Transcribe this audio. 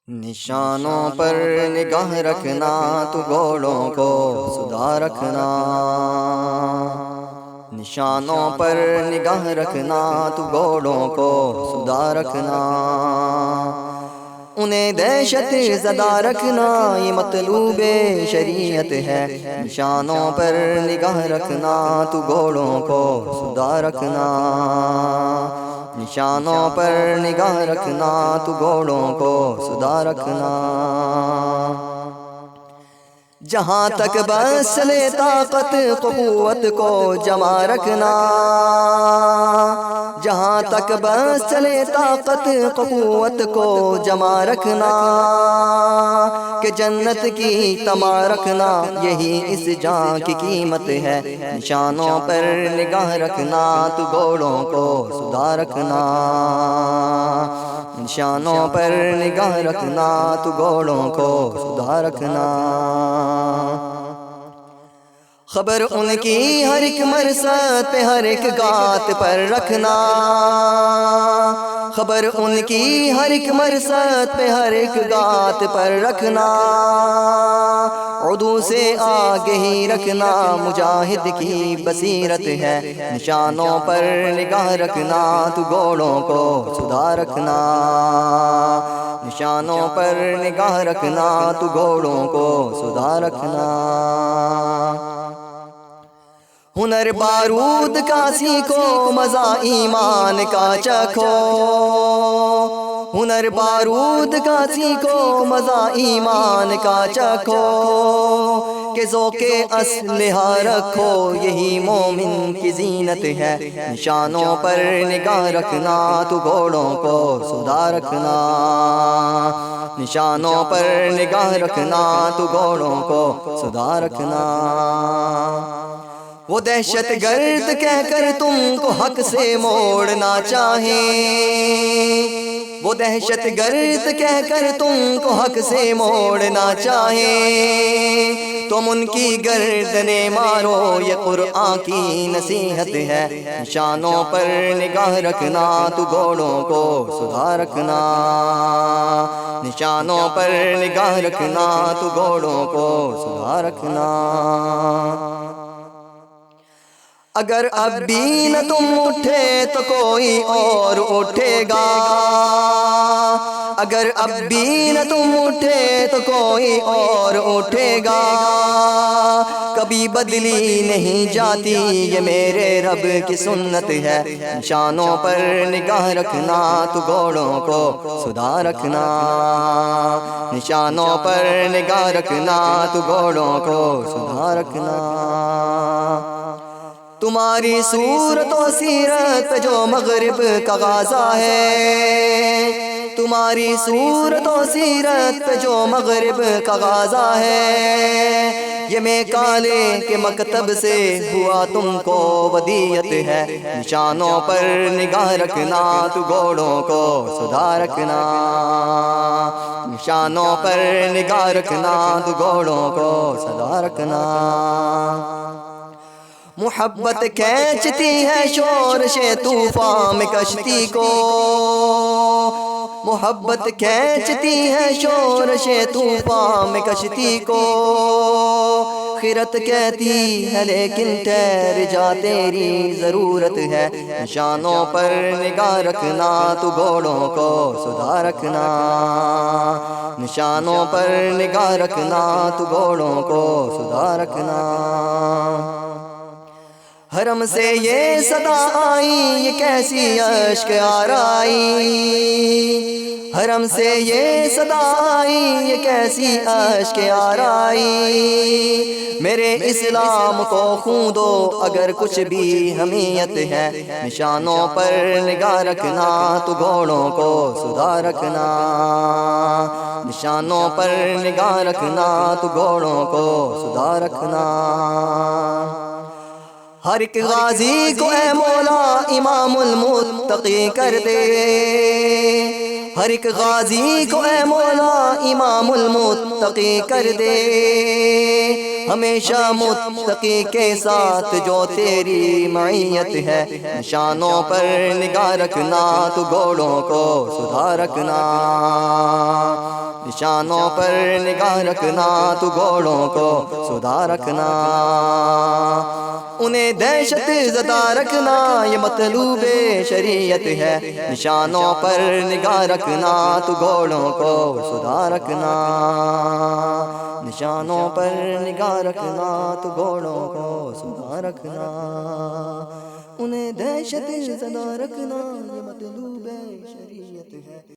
نشانوں پر نگاہ رکھنا تو گھوڑوں کو سدھا رکھنا، نشانوں پر نگاہ رکھنا تو گھوڑوں کو سدھا رکھنا، انہیں دہشت زدہ رکھنا یہ مطلوب شریعت ہے، نشانوں پر نگاہ رکھنا تو گھوڑوں کو سدھا رکھنا، نشانوں پر نگاہ رکھنا تو گھوڑوں کو سدھا رکھنا، جہاں تک بس چلے طاقت قوت کو جمع رکھنا، جہاں تک بس چلے طاقت قوت کو جمع رکھنا، کہ جنت کی طمع رکھنا یہی اس جان کی قیمت ہے، نشانوں پر نگاہ رکھنا تو گھوڑوں کو سدھا رکھنا، نشانوں پر نگاہ رکھنا تو گھوڑوں کو سدھا رکھنا، خبر ان کی ہر ایک مرصد پہ ہر ایک گات پر رکھنا، خبر ان کی ہر ایک مرصد پہ ہر ایک گات پر رکھنا، عدو سے آگے ہی رکھنا مجاہد کی بصیرت ہے، نشانوں پر نگاہ رکھنا تو گھوڑوں کو سدھا رکھنا، نشانوں پر نگاہ رکھنا تو گھوڑوں کو سدھا رکھنا، ہنر بارود کا سیکھو مزہ ایمان کا چکھو، ہنر بارود کا سیکھو مزہ ایمان کا چکھو، کہ ذوق اسلحہ رکھو یہی مومن کی زینت ہے، نشانوں پر نگاہ رکھنا تو گھوڑوں کو سدھا رکھنا، نشانوں پر نگاہ رکھنا تو گھوڑوں کو سدھا رکھنا، وہ دہشت گرد کہہ کر تم کو حق سے موڑنا چاہیں، وہ دہشت گرد کہہ کر تم کو حق سے موڑنا چاہیں، تم ان کی گردنیں مارو یہ قرآن کی نصیحت ہے، نشانوں پر نگاہ رکھنا تو گھوڑوں کو سدھا رکھنا، نشانوں پر نگاہ رکھنا تو گھوڑوں کو سدھا رکھنا، اگر اب بھی نہ تم اٹھے تو کوئی اور اٹھے گا، اگر اب بھی نہ تم اٹھے تو کوئی اور اٹھے گا، کبھی بدلی نہیں جاتی یہ میرے رب کی سنت ہے، نشانوں پر نگاہ رکھنا تو گھوڑوں کو سدھا رکھنا، نشانوں پر نگاہ رکھنا تو گھوڑوں کو سدھا رکھنا، تمہاری صورت و سیرت پہ جو مغرب کا غازہ ہے، تمہاری صورت و سیرت پہ جو مغرب کا غازہ ہے، یہ میں کالے کے مکتب سے ہوا تم کو ودیعت ہے، نشانوں پر نگاہ رکھنا تو گھوڑوں کو سدھا رکھنا، نشانوں پر نگاہ رکھنا تو گھوڑوں کو سدھا رکھنا، محبت کھینچتی ہے شورش طوفان میں کشتی کو، محبت کھینچتی ہے شورش طوفان میں کشتی کو، خیرت کہتی ہے لیکن ٹھہر جا تیری ضرورت ہے، نشانوں پر نگاہ رکھنا تو گھوڑوں کو سدھا رکھنا، نشانوں پر نگاہ رکھنا تو گھوڑوں کو سدھا رکھنا، حرم سے یہ صدا آئی یہ کیسی اشک آرائی، حرم سے یہ صدا آئی یہ کیسی اشک آرائی، میرے اسلام کو خون دو اگر کچھ بھی حمیت ہے، نشانوں پر نگاہ رکھنا تو گھوڑوں کو سدھا رکھنا، نشانوں پر نگاہ رکھنا تو گھوڑوں کو سدھا رکھنا، ہر ایک غازی کو اے مولا امام المتقی کر دے، ہر ایک غازی کو اے مولا امام المتقی کر دے، ہمیشہ متقی کے ساتھ جو تیری معیت ہے، نشانوں پر نگاہ رکھنا تو گھوڑوں کو سدھا رکھنا، نشانوں پر نگاہ رکھنا تو گھوڑوں کو سدھا رکھنا انہیں دہشت زدہ رکھنا یہ مطلوب شریعت ہے نشانوں پر نگاہ رکھنا تو گھوڑوں کو سدھا رکھنا نشانوں پر نگاہ رکھنا تو گھوڑوں کو سدھا رکھنا انہیں دہشت زدہ رکھنا یہ مطلوب شریعت ہے